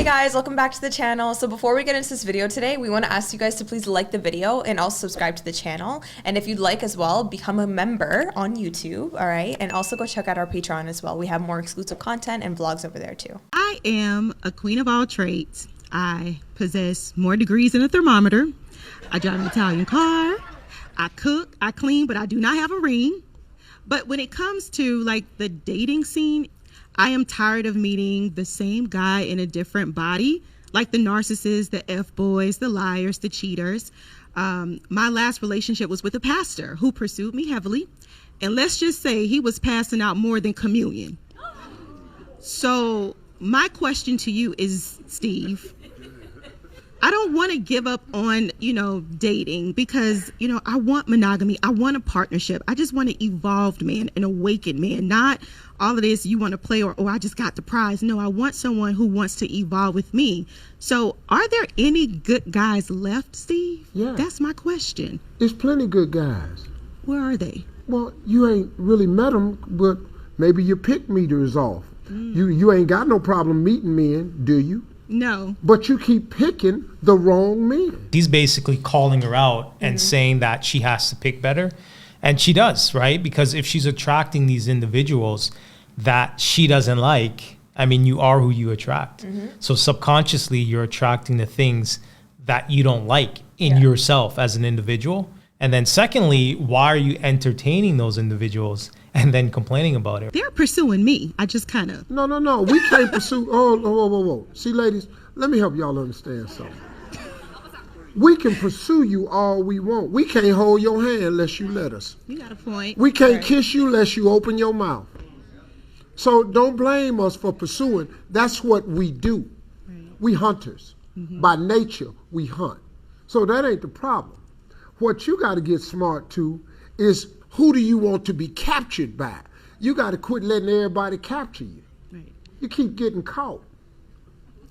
guys, welcome back to the channel. So before we get into this video today, we want to ask you guys to please like the video and also subscribe to the channel. And if you'd like as well, become a member on YouTube, all right? And also go check out our Patreon as well. We have more exclusive content and vlogs over there too. I am a queen of all trades. I possess more degrees than a thermometer. I drive an Italian car. I cook, I clean, but I do not have a ring. But when it comes to like the dating scene, I am tired of meeting the same guy in a different body, like the narcissists, the F-boys, the liars, the cheaters. My last relationship was with a pastor who pursued me heavily. And let's just say he was passing out more than communion. So my question to you is, Steve, I don't want to give up on, dating because, I want monogamy. I want a partnership. I just want an evolved man, an awakened man, not all of this you want to play or, oh, I just got the prize. No, I want someone who wants to evolve with me. So are there any good guys left, Steve? Yeah. That's my question. There's plenty good guys. Where are they? Well, you ain't really met them, but maybe your pick meter is off. You ain't got no problem meeting men, do you? No. But you keep picking the wrong men. He's basically calling her out and saying that she has to pick better. And she does, right? Because if she's attracting these individuals that she doesn't like, I mean, you are who you attract. So subconsciously, you're attracting the things that you don't like in yourself as an individual. And then secondly, why are you entertaining those individuals and then complaining about it? They're pursuing me. I just kind of... No. We can't pursue... Whoa. See, ladies, let me help y'all understand something. We can pursue you all we want. We can't hold your hand unless you let us. You got a point. We can't kiss you unless you open your mouth. So don't blame us for pursuing. That's what we do. Right. We hunters. By nature, we hunt. So that ain't the problem. What you got to get smart to is who do you want to be captured by? You got to quit letting everybody capture you. Right. You keep getting caught.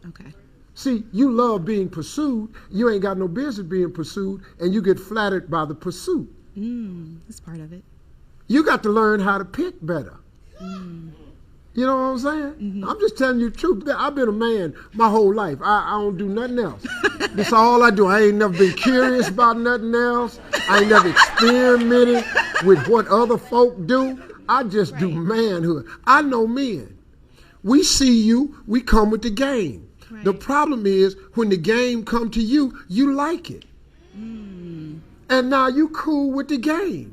Okay. See, you love being pursued. You ain't got no business being pursued, and you get flattered by the pursuit. That's part of it. You got to learn how to pick better. You know what I'm saying? I'm just telling you the truth. I've been a man my whole life. I don't do nothing else. That's all I do. I ain't never been curious about nothing else. I ain't never experimented with what other folk do. I just do manhood. I know men. We see you, we come with the game. Right. The problem is when the game come to you, you like it. And now you cool with the game.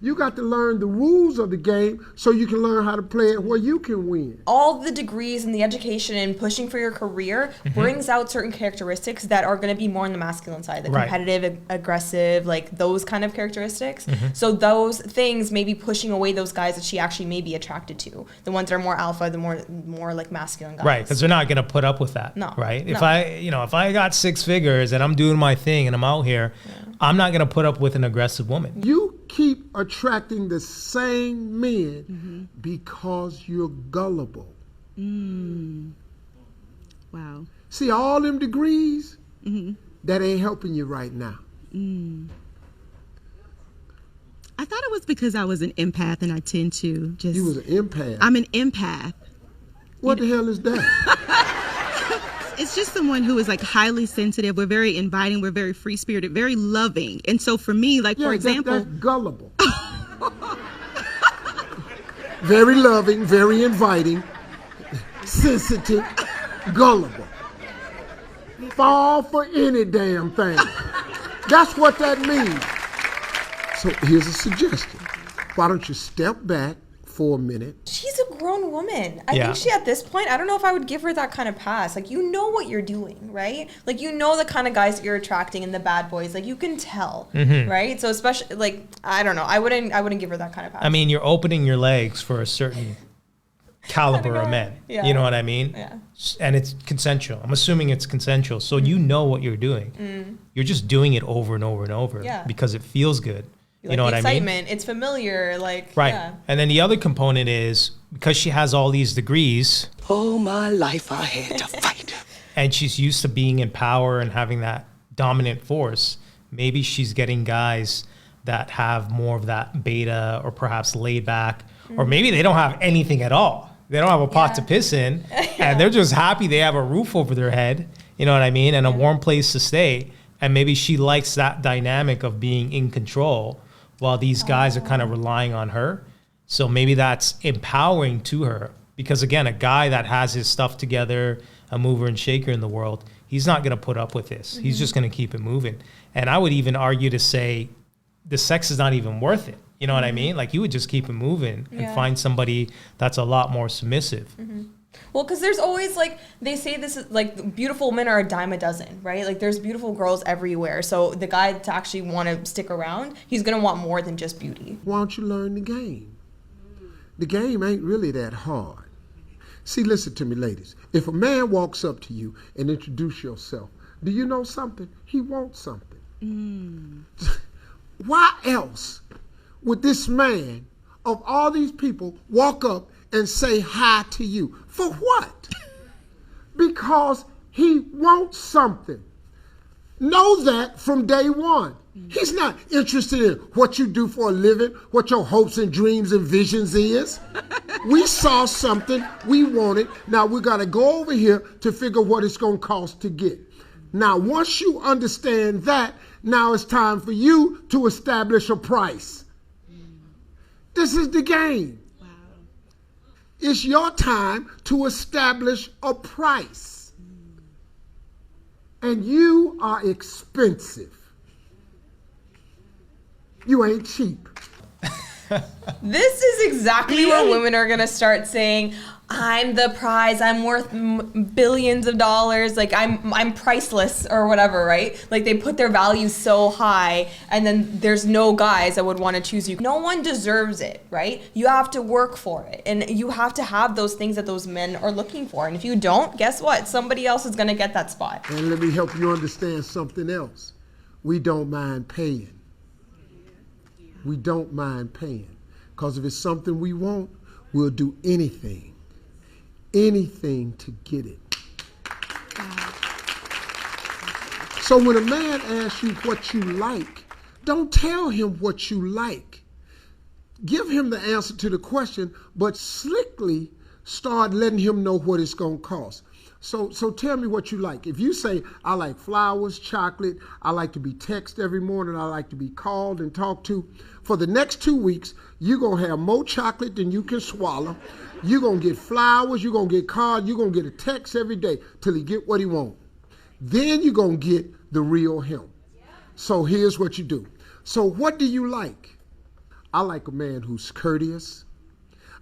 You got to learn the rules of the game so you can learn how to play it where you can win. All the degrees and the education and pushing for your career brings out certain characteristics that are going to be more on the masculine side, the competitive, aggressive, like those kind of characteristics. So those things may be pushing away those guys that she actually may be attracted to. The ones that are more alpha, the more like masculine guys. Right, because they're not going to put up with that. No. Right? No. If I got 6 figures and I'm doing my thing and I'm out here, I'm not going to put up with an aggressive woman. You keep attracting the same men because you're gullible. Wow. See, all them degrees, that ain't helping you right now. I thought it was because I was an empath and I tend to just... You was an empath? I'm an empath. What the hell is that? It's just someone who is like highly sensitive. We're very inviting. We're very free spirited, very loving. And so for me, like, for example, that's gullible. Very loving, very inviting, sensitive, gullible. Fall for any damn thing. That's what that means. So here's a suggestion. Why don't you step back for a minute? She's a grown woman. I think she, at this point, I don't know if I would give her that kind of pass. Like, you know what you're doing, right? Like, you know the kind of guys that you're attracting and the bad boys. Like, you can tell, right? So especially, like, I don't know. I wouldn't give her that kind of pass. I mean, you're opening your legs for a certain caliber of men. Yeah. You know what I mean? Yeah. And it's consensual. I'm assuming it's consensual. So you know what you're doing. You're just doing it over and over and over because it feels good. You know what I mean? Excitement, it's familiar, like, right. And then the other component is because she has all these degrees. All my life I had to fight. And she's used to being in power and having that dominant force. Maybe she's getting guys that have more of that beta or perhaps laid back, or maybe they don't have anything at all. They don't have a pot to piss in, and they're just happy they have a roof over their head. You know what I mean? And a warm place to stay. And maybe she likes that dynamic of being in control while these guys are kind of relying on her. So maybe that's empowering to her. Because again, a guy that has his stuff together, a mover and shaker in the world, he's not going to put up with this. He's just going to keep it moving. And I would even argue to say the sex is not even worth it. You know what I mean? Like, you would just keep it moving and find somebody that's a lot more submissive. Well, because there's always, like, they say this is, like, beautiful men are a dime a dozen, right? Like, there's beautiful girls everywhere. So the guy to actually want to stick around, he's going to want more than just beauty. Why don't you learn the game? The game ain't really that hard. See, listen to me, ladies. If a man walks up to you and introduce yourself, do you know something? He wants something. Why else would this man, of all these people, walk up and say hi to you? For what? Because he wants something. Know that from day one. He's not interested in what you do for a living, what your hopes and dreams and visions is. We saw something, we want it. Now we got to go over here to figure what it's going to cost to get. Now, once you understand that, now it's time for you to establish a price. This is the game. Wow. It's your time to establish a price. And you are expensive. You ain't cheap. This is exactly where women are going to start saying, I'm the prize, I'm worth billions of dollars, like I'm priceless or whatever, right? Like, they put their value so high, and then there's no guys that would want to choose you. No one deserves it, right? You have to work for it, and you have to have those things that those men are looking for. And if you don't, guess what? Somebody else is going to get that spot. And let me help you understand something else. We don't mind paying. We don't mind paying. Because if it's something we want, we'll do anything to get it. So when a man asks you what you like, don't tell him what you like. Give him the answer to the question, but slickly start letting him know what it's going to cost. So tell me what you like. If you say, I like flowers, chocolate, I like to be texted every morning, I like to be called and talked to, for the next 2 weeks, you're going to have more chocolate than you can swallow. You're going to get flowers, you're going to get cards, you're going to get a text every day till he get what he wants. Then you're going to get the real him. So here's what you do. So what do you like? I like a man who's courteous.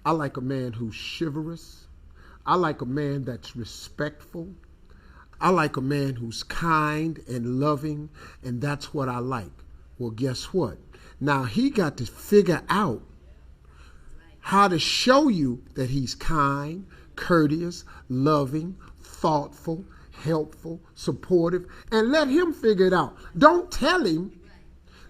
I like a man who's chivalrous. I like a man that's respectful. I like a man who's kind and loving, and that's what I like. Well, guess what? Now he got to figure out how to show you that he's kind, courteous, loving, thoughtful, helpful, supportive, and let him figure it out. Don't tell him.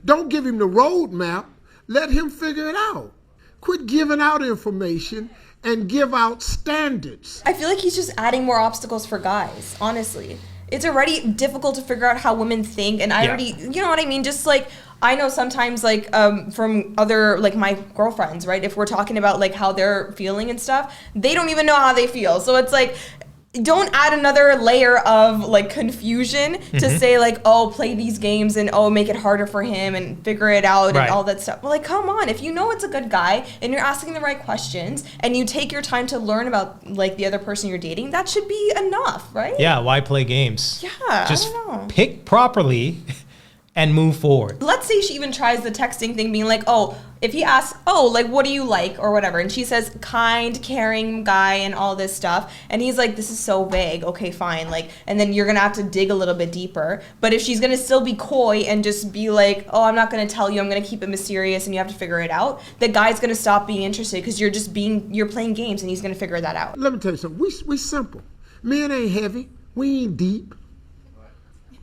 Don't give him the roadmap. Let him figure it out. Quit giving out information and give out standards. I feel like he's just adding more obstacles for guys, honestly. It's already difficult to figure out how women think, and I already, you know what I mean? Just like, I know sometimes, like, from other, like, my girlfriends, right? If we're talking about, like, how they're feeling and stuff, they don't even know how they feel. So it's like, don't add another layer of, like, confusion to say, like, oh, play these games and, oh, make it harder for him and figure it out and all that stuff. Well, like, come on. If you know it's a good guy and you're asking the right questions and you take your time to learn about, like, the other person you're dating, that should be enough, right? Yeah, why play games? Yeah, just I don't know. Pick properly and move forward. Let's say she even tries the texting thing, being like, oh, if he asks, oh, like, what do you like or whatever, and she says kind, caring guy and all this stuff, and he's like, this is so vague, okay, fine, like, and then you're gonna have to dig a little bit deeper. But if she's gonna still be coy and just be like, oh, I'm not gonna tell you, I'm gonna keep it mysterious and you have to figure it out, the guy's gonna stop being interested because you're playing games and he's gonna figure that out. Let me tell you something, we simple. Men ain't heavy, we ain't deep.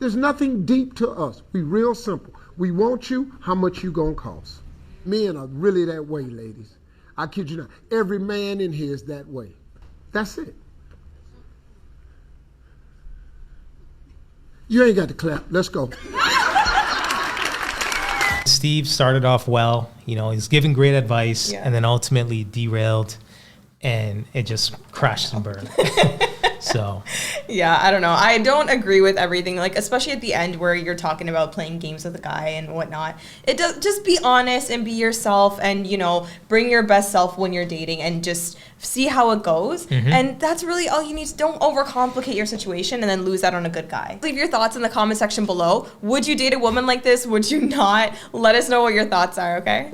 There's nothing deep to us. We real simple. We want you, how much you gonna cost? Men are really that way, ladies. I kid you not. Every man in here is that way. That's it. You ain't got to clap. Let's go. Steve started off well. You know, he's giving great advice and then ultimately derailed. and it just crashed and burned. So yeah, I don't know. I don't agree with everything, like especially at the end where you're talking about playing games with a guy and whatnot. It does, just be honest and be yourself, and you know, bring your best self when you're dating, and just see how it goes. And that's really all you need. Don't overcomplicate your situation and then lose out on a good guy. Leave your thoughts in the comment section below. Would you date a woman like this? Would you not? Let us know what your thoughts are, okay?